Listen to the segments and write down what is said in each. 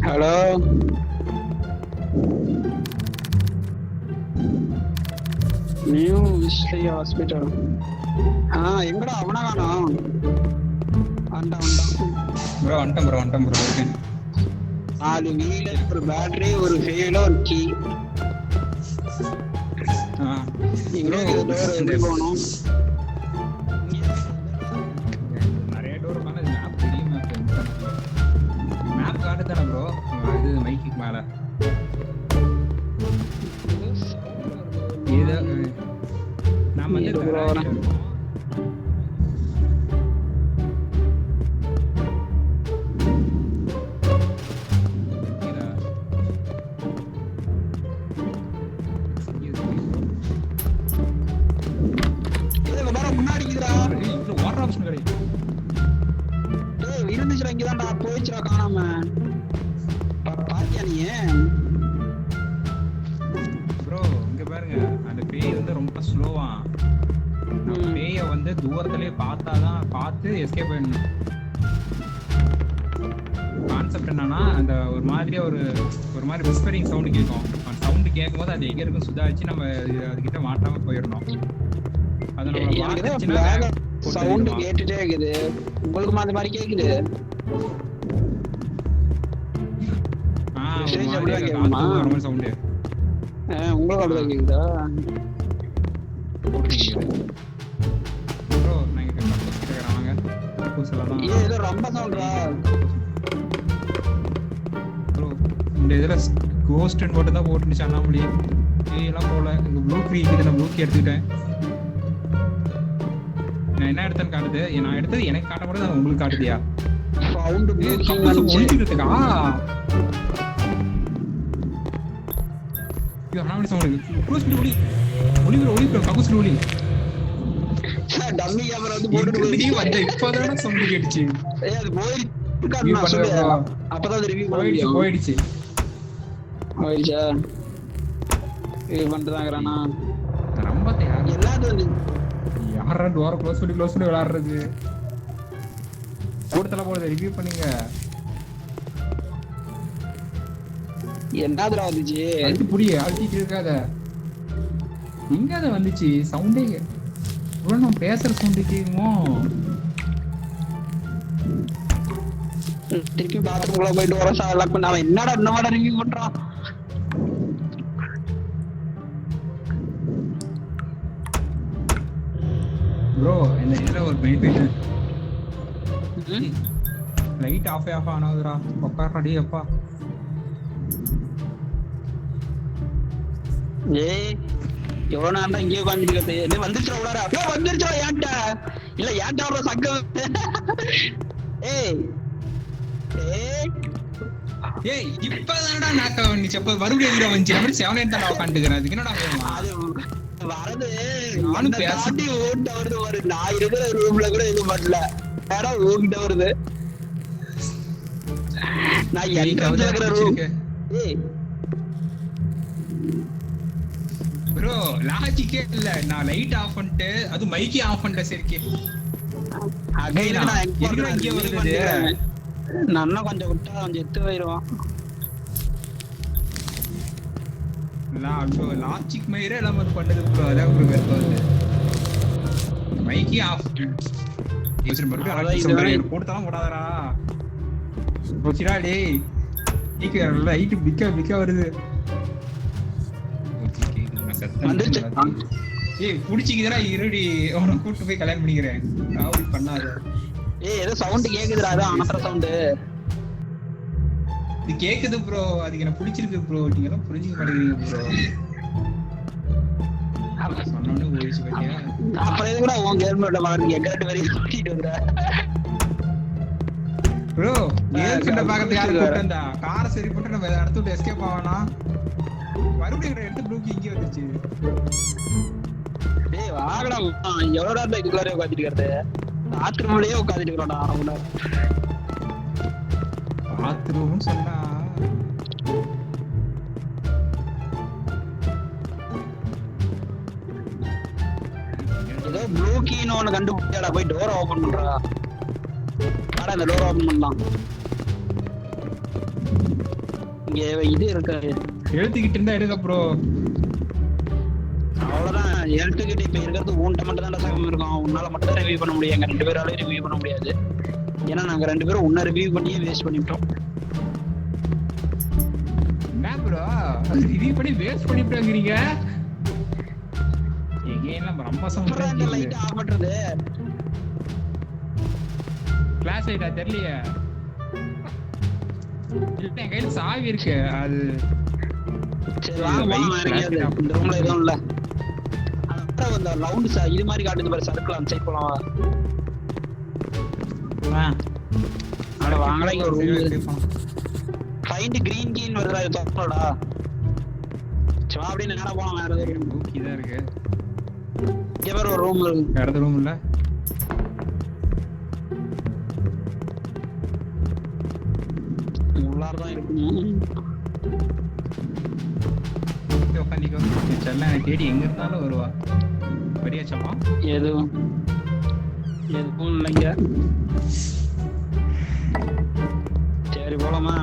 Hello new Wesley hospital. எங்கடா அவனா காணோம்? ப்ரோ வந்துட்டேன் ப்ரோ. 4 வீலு, ஒரு பேட்டரி, ஒரு ஃபெயில, ஒரு கீ. போகணும். நிறைய டோர் மேப் பெரிய மேப் கார்டு தானே ப்ரோ? இது மைக்கு மேல இது நம்ம வந்து இருந்துச்சுடா இங்கதான்டா போயிடுச்சுடா காணாம. பாத்தியா நீ? ப்ரோ இங்க பாருங்க, அந்த பேய் வந்து ரொம்ப ஸ்லோவா. பேய வந்து தூரத்திலே பார்த்தாதான் பார்த்து எஸ்கேப் பண்ணணும். கான்செப்ட் என்னன்னா, அந்த ஒரு மாதிரியா ஒரு மாதிரி விஸ்பரிங் சவுண்ட் கேட்கும். அந்த சவுண்ட் கேட்கும் போது அது எங்க இருக்கும் சுதாரிச்சு நம்ம அதுகிட்ட மாட்டாம போயிடணும். அது நம்ம பார்த்துச்சுன்னா சவுண்ட் கேட்டுட்டே இருக்குது. உங்களுக்கு அந்த மாதிரி கேக்குது? சவுண்ட் உங்களுக்கு அப்படிதான் கேக்குதா? ப்ரோ நான் இங்க கம்போஸ் கேக்குறாங்க. கம்போஸ்லாம் ஏதோ ரொம்ப சவுண்டா ப்ரோ. இந்த இதுல கோஸ்ட் அண்ட் போட்டு தான் போட்டுச்சு அண்ணாமலி. எல்லாம் போல இங்க ப்ளூ க்ரீ இருக்குது. நான் ப்ளூ கீ எடுத்துக்கிட்டேன். நான் என்ன எடுத்தேன்னு காட்டுது. நான் எடுத்தது எனக்கு காட்ட கூட உங்களுக்கு காட்டுதியா? சவுண்ட் ஒளிஞ்சிருக்கா? ஐயோ அண்ணாமலி சவுண்ட் க்ளோஸ் பண்ணி ஒளி ப்ரோ. கம்போஸ் ஒளி டம்மி கேமரா வந்து போட்டுட்டு வந்த இப்போதான் சவுண்ட் கேட்டுச்சு. அது போயிடுச்சு. அப்பதான் ரிவ்யூ போயிடுச்சு. இது பண்ணிட்டுதாங்கிறானா? ரொம்ப எல்லாத்தையும் யாரா டோரை க்ளோஸ் பண்ணி விளையாடுறது? கூட்டத்தெல்லாம் போடுறது ரிவ்யூ பண்ணுங்க. என்னதுடா வந்துச்சு? அழுத்தி புரிய அழுத்திட்டு இருக்காத. எங்க அதை வந்துச்சு சவுண்டே? இவ்வளவு நம்ம பேசுற சவுண்டு கேக்குமோ? திருப்பி பாத்ரூம்குள்ள போயிட்டு வர சார் பண்ண. அவன் என்னடா இன்னமாடா ரிவ்யூ பண்றான்? ப்ரோ இந்த இதுல ஒரு பெனிஃபிட், லைட் ஆஃப் ஆனாதுடா. உட்காரடி அப்பா. ஏய் எவ்வளவு நேரம் இங்கே உட்காந்துட்டு வந்துருச்சா? விடாரா வந்துருச்சா? ஏன்டா இல்ல ஏன்டா அவ்வளவு சங்கம்? ஏய் இப்பதானடா நாக்க வந்துச்சு. அப்ப மறுபடியும் எதிர வந்துச்சு. நம்ம 7 தான் உட்காந்துக்கிறேன். அதுக்கு என்னடா அது வரது நானும் பேசி ஓட்ட வருது. ஒரு நான் இருக்கிற ரூம்ல கூட எதுவும் பண்ணல. வேற ஓகிட்ட வருது. நான் என்ட்ரன்ஸ்ல இருக்கிற ரூம். ஏய் ப்ரோ லாஜிக்கே இல்ல. நான் லைட் ஆஃப் பண்ணிட்டு அது மைக்கே ஆஃப் பண்ணிட்டேன். சரிக்கே இங்கே வருது. நான் கொஞ்சம் விட்டா கொஞ்சம் எத்து போயிடுவான். லாஜிக் மயிரே எல்லாம் வந்து பண்ணது ப்ரோ. அதான் ஒரு வெறுப்பு வந்து மைக்கே ஆஃப் மறுபடியும் போட்டுதான் போடாதரா போச்சுடா. டேய் லைட் பிக்கா வருது. ஏய் புடிச்சிக்கிதா இருடி. அவனை கூட்டு போய் கல்யாணம் பண்ணிக்கிறேன். அப்படி பண்ணாத. ஏய் ஏதோ சவுண்ட் கேக்குதுடா. அதான் அனதர் சவுண்ட் இது கேக்குது ப்ரோ. அதுக்கு எனக்கு பிடிச்சிருக்கு ப்ரோ. நீங்க எல்லாம் புரிஞ்சுக்க மாட்டேங்கிறீங்க ப்ரோ. சொன்னோன்னு ஓடிச்சு பாத்தியா? அப்புறம் எதுக்குடா உன் கேர்ள்ஃப்ரெண்ட பாக்குறதுக்கு எங்கட்டு வரைக்கும் கூட்டிட்டு வந்த? ப்ரோ கேர்ள்ஃப்ரெண்ட பாக்குறதுக்கு யாரு கூட்டிட்டு வந்தா? காரை சரி போட்டு நம்ம அடுத்து விட்டு எஸ்கேப் ஆகனா? மறுபடியும் எடுத்து ப்ளூக்கு இங்கே வந்துச்சு. டேய் வாங்கடா. எவ்வளவு நேரம் இதுக்குள்ளாரே உட்காந்துட்டு இருக்கிறது? பாத்ரூம்லயே உட்காந்துட்டு இருக்கிறோம்டா. அவனோட பாத்ரூம்னு சொன்னா ஏதோ ப்ளூ கீன்னு ஒண்ணு கண்டுபிடிச்சாடா. போய் டோரை ஓபன் பண்றா. வாடா இந்த டோர் ஓபன் பண்ணலாம். இங்க இது இருக்கு. எழுத்துக்கிட்டு இருந்தா எடுக்க ப்ரோ. அவ்வளவுதான். எழுத்துக்கிட்டு இப்ப இருக்கிறது உன்கிட்ட மட்டும் தான் சகம் இருக்கும். உன்னால மட்டும் தான் ரிவ்யூ பண்ண முடியும். எங்க 2 பேராலையும் ரிவ்யூ பண்ண முடியாது. ஏன்னா நாங்க 2 பேரும் உன்ன ரிவ்யூ பண்ணியே வேஸ்ட் பண்ணிட்டோம். என்ன ப்ரோ ரிவ்யூ பண்ணி வேஸ்ட் பண்ணிட்டோங்கிறீங்க? எல்லாம் ரொம்ப சவுண்ட் இந்த லைட் ஆஃப் பண்றது. கிளாஸ் லைட்டா தெரியலையே. இல்ல என் கையில சாவி இருக்கு. அது சரி வாங்க போலாம். இந்த ரூம்ல எதுவும் இல்ல. அப்புறம் அந்த ரவுண்ட் இது மாதிரி காட்டுது பாரு சர்க்கிள். அந்த சைடு போலாம் வா. அட வாங்கடா இங்க ஒரு ரூம். ஃபைண்ட் கிரீன் கீன்னு வருதா? இது தோறடா. சரி அப்படியே நேரா போலாம். வேற ஏதோ ரூம் ஓகே தான் இருக்கு. இங்க வேற ஒரு ரூம் இருக்கு. வேற ஏதோ ரூம் இல்ல. உள்ளார தான் இருக்கும். உட்காந்துக்கோ. செல்ல தேடி எங்க இருந்தாலும் வருவா. பெரியாச்சமா எதுவும் இல்லைங்க. சரி போலாமா?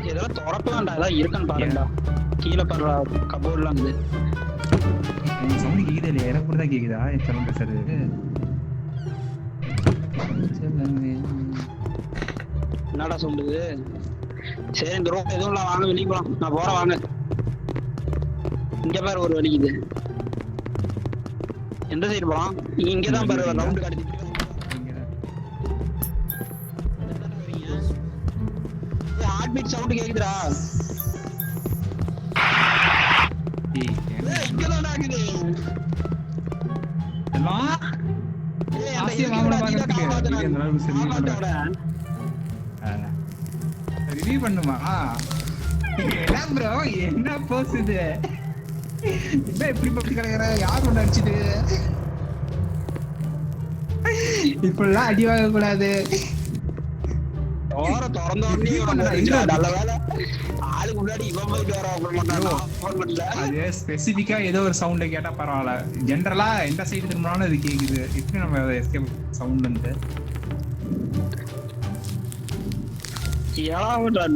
இதெல்லாம் திறக்கலாம்டா. ஏதாவது இருக்கான்னு பாருங்கடா. கீழே பாருடா கபோர்ட்லாம் இருக்குது. சவுண்ட் கேக்குதா இல்லையா? எனக்கு கூட தான் கேக்குதா செல்லம் பேசுறது? என்னடா சொல்லுது? சரி இந்த ரூம் எதுவும் இல்லை. வாங்க வெளியே போலாம். நான் போறேன் வாங்க. இங்க பாரு ஒரு வலிக்குது. எந்த சைடு போலாம்? இங்கதான் பாரு ரவுண்ட் காட்டுது. ஹார்ட் பீட் சவுண்ட் கேக்குதுடா. இங்கதான் ஆகுது. ரிவ்யூ பண்ணுமா? என்ன ப்ரோ என்ன போஸ் இது? என்ன இப்படி பத்தி கிடக்குற? யார் ஒன்று அடிச்சுட்டு இப்பெல்லாம் அடி வாங்க கூடாது. நல்ல வேலை ஆளுக்கு முன்னாடி இவன் போயிட்டு வர. அது ஸ்பெசிபிக்கா ஏதோ ஒரு சவுண்ட கேட்டா பரவாயில்ல. ஜென்ரலா எந்த சைடு திரும்பினாலும் அது கேக்குது. எப்படி நம்ம எஸ்கேப் சவுண்ட் வந்து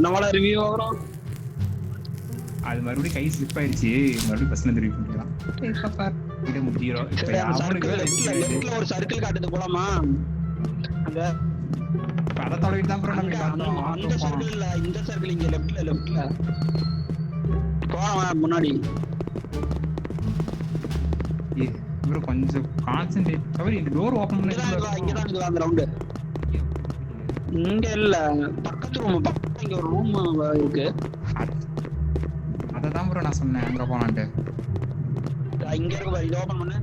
நம்மள ரிவ்யூ ஆகுறோம். அது மறுபடியும் கை ஸ்லிப் ஆயிடுச்சு. மறுபடியும் பஸ்ல ரிவ்யூ பண்ணிக்கலாம். இட முடியறோம். இப்ப ஒரு சர்க்கிள் காட்டுது போலாமா? அந்த அத தொலைவிட்டு தான் ப்ரோ நம்ம வந்தோம். அந்த சர்க்கிள் இல்ல, இந்த சர்க்கிள் இங்க லெஃப்ட்ல போறோம் முன்னாடி. ப்ரோ கொஞ்சம் கான்சென்ட்ரேட். கவர் இந்த டோர் ஓபன் பண்ணி இங்க தான் இருக்குது அந்த ரவுண்ட். இங்க இல்ல பக்கத்து ரூம். பக்கத்துல இங்க ஒரு ரூம் இருக்கு. அததான் ப்ரோ நான் சொன்னேன் அங்க போனான்ட்டு. இங்க இருக்கு பாரு. இத ஓபன் பண்ணு.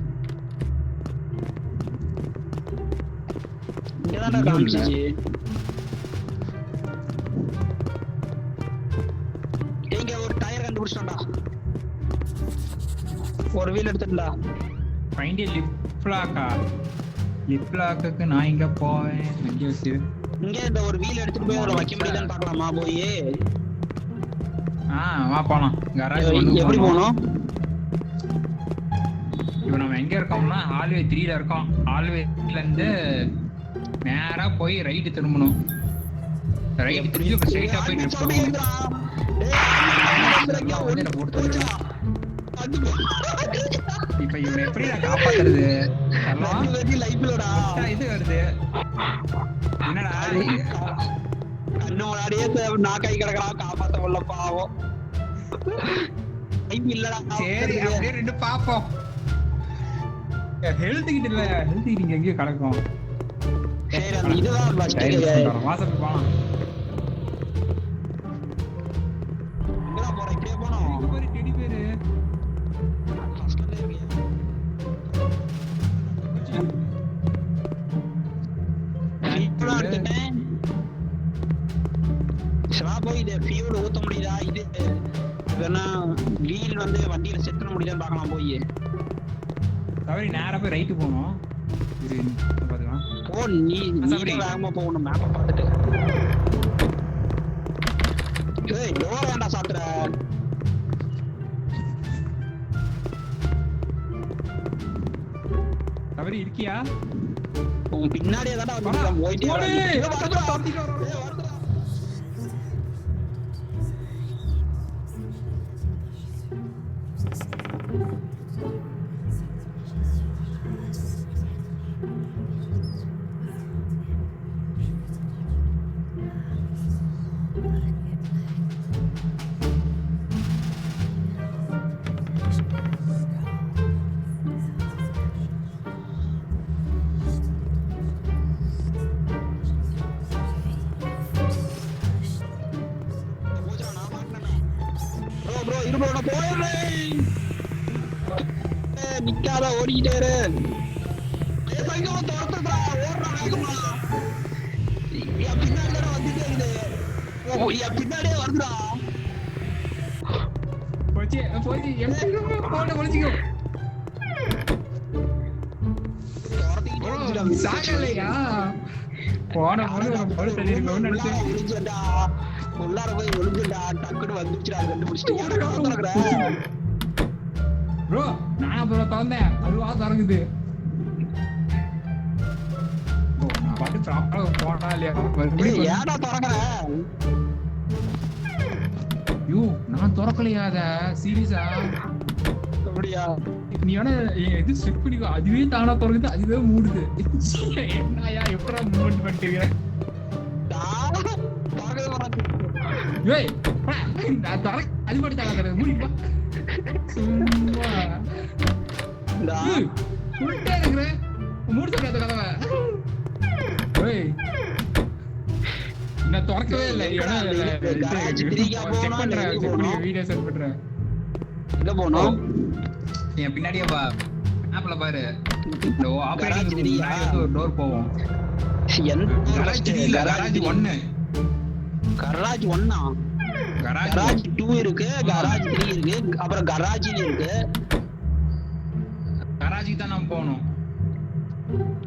இங்க தான் காமிச்சிச்சு. இங்க ஒரு டயர் கண்டுபிடிச்சடா. ஒரு வீல் எடுத்துடா. ஃபைண்ட் லிஃப்ட் லாக்கா? லிஃப்ட் லாக்குக்கு நான் இங்க போவேன். இங்க வச்சு இங்க இந்த ஒரு வீல் எடுத்துட்டு போய் ஒரு வைக்க முடியுதான்னு பார்க்கலாமா போய்? வா போலாம். கராஜ் எப்படி போணும்? இப்போ நம்ம எங்க இருக்கோம்னா ஹால்வே 3ல இருக்கோம். ஹால்வே 3ல இருந்து நேரா போய் ரைட் திரும்பணும். ரைட் திரும்பி ஸ்ட்ரைட்டா போய் லெஃப்ட் போகணும். இப்ப இவனை எப்படி நான் காப்பாத்துறது? இது வருது என்னடா? கண்ணு முன்னாடியே நான் கை கிடக்கலாம். காப்பாத்த முடியல பாவம். சரி அப்படியே ரெண்டு பாப்போம். ஹெல்த் கிட்ட இல்ல. ஹெல்த் கிட்ட இங்க எங்கேயோ கிடக்கும். சரி அந்த இதுதான் வாசல் போலாம். எங்கடா போற? இப்படியே போனோம். இங்க பாரு டெடி பேரு. போய் இது ஃபியூல் ஊத்த முடியுதா? இது இதனா வீல் வந்து வண்டியில செட் பண்ண முடியுதான்னு பார்க்கலாம் போய். தவறி நேரா போய் ரைட் போணும். இது பாத்துக்கலாம். போ நீ வேகமா போகணும். மேப்பை பார்த்துட்டு. ஏய் டோர் வேண்டா சாத்துற. சபரி இருக்கியா? உன் பின்னாடியே தான்டா வந்து போயிட்டே ஓடு. ப்ரோ இரு ப்ரோ நான் போயிடுறேன். நிக்காத ஓடிக்கிட்டே இரு. சைக்கிள் துரத்துறா ஓடுறா வேகமா. என் பின்னாடி தானே வந்துட்டே இருக்குது. என் பின்னாடியே வருதுடா. போச்சு போன ஒளிச்சிக்கோ. சாகலையா? போன போன தள்ளி இருக்கோம்னு நினைச்சேன். ஒளிஞ்சடா உள்ளார போய் ஒளிஞ்சடா டக்குனு வந்துச்சுடா கண்டுபிடிச்சிட்டு யாரா தரக்குற ப்ரோ நான் ப்ரோ தந்தேன் அதுவா தரங்குது. நான் பாட்டு ப்ராப்பரா போனா இல்லையா மறுபடியும் ஏடா தரக்குற? யூ நான் திறக்கலையா அத சீரியஸா? அப்படியா? நீ வேணா இது செக் பண்ணிக்கோ. அதுவே தானா திறக்குது அதுவே மூடுது. என்னயா எப்படா மூவ்மெண்ட் பண்ணிட்டீங்க? ஏய் நான் தர அது மட்டும் தாங்க மூடிப்பா. சும்மா சொல்லிட்டே இருக்கிறேன் மூடி சொல்றாத கதவை. ஏய் நான் திறக்கவே இல்லை. செக் பண்றேன் வீடியோ சென்ட் பண்றேன். எங்க போனோம்? என் பின்னாடியே பா ஆப்ல பாரு. இந்த ஆபரேட்டிங் முன்னாடி வந்து ஒரு டோர் போவோம். கராஜ் 1 கராஜ் 1 கராஜ் 2 இருக்கு, கராஜ் 3 இருக்கு, அப்புறம் கராஜ்ல இருக்கு. கராஜுக்கு தான் நாம போகணும்.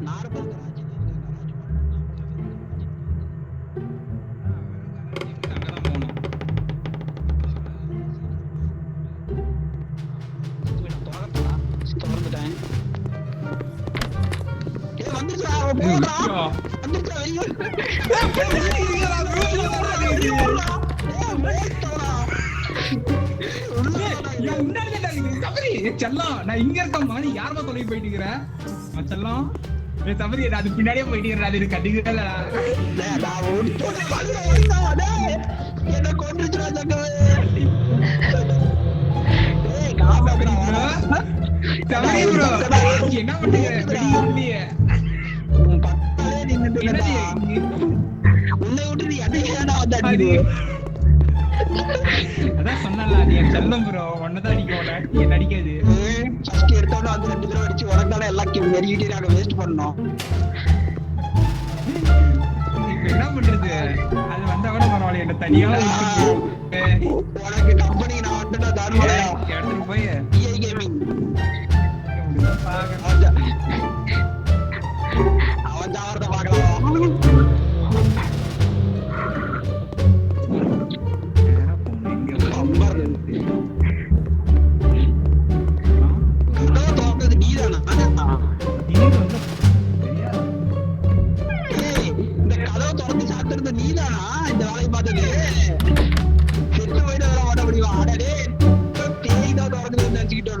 நார்மல் கராஜ் அங்கதான் போகணும். திறந்துட்டேன். வந்துச்சா போடா வந்துச்சா செல்லம் நான் இங்க இருக்கேன். நீ யாரமா தொலைவி போயிட்டு இருக்கிற செல்லம்? தவறி அது பின்னாடியே போயிட்டு இருக்கிற. அது கட்டிக்கிறா என்ன கொண்டுச்சுடா சக்கவே. தவறி ப்ரோ என்ன பண்றீங்க? உன்னை விட்டு நீ அடிக்கா வந்தாடி. அதான் சொன்னல நீ செல்லம் ப்ரோ ஒன்னதான் அடிக்க என்ன அடிக்காது. ஃபர்ஸ்ட் எடுத்தோட வந்து 2 தடவை அடிச்சு உனக்கு தானே எல்லாம் வெறிக்கிட்டே நாங்க வேஸ்ட் பண்ணோம். இப்ப என்ன பண்றது? அது வந்தா கூட பரவாயில்ல. என்ன தனியா உனக்கு கம்பெனி நான் வந்துட்டா தாருமாயா எடுத்துட்டு போய் EA கேமிங் அவன் ஜாவரத்தை பார்க்கலாம். இந்த கதவை திறந்து சாத்துறது நீதானா இந்த வேலையை பார்த்தது? செத்து போயிட்டு அதெல்லாம் ஓட முடியும். ஆடே பேய் தான் திறந்து நினைச்சுக்கிட்டு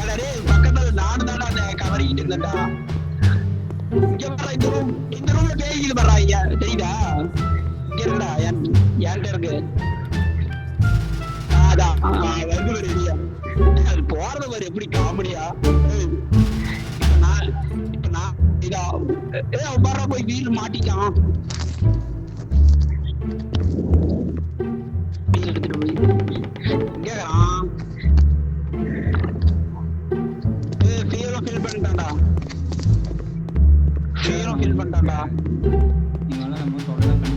ஏடே பக்கத்துல நானும் தானே அந்த கவரிக்கிட்டு இருந்தேன்டா. இங்க வர இந்த ரூம்ல பேய்கிட்டு வர்றா. ஐயா தெரியுதா? இங்க இருக்குடா என்கிட்ட இருக்கு. அதான் வந்து ஒரு ஐடியா. அது போறது மாதிரி எப்படி காமெடியா. இப்ப நான் இதா அவன் வர்ற போய் வீல் மாட்டிட்டான். வீல் எடுத்துட்டு போய் இங்கதான் ஃபியூலும் ஃபில் பண்ணிட்டான்டா. ஃபியூலும் ஃபில் பண்ணிட்டான்டா. இதனால நம்ம தொடர்ந்து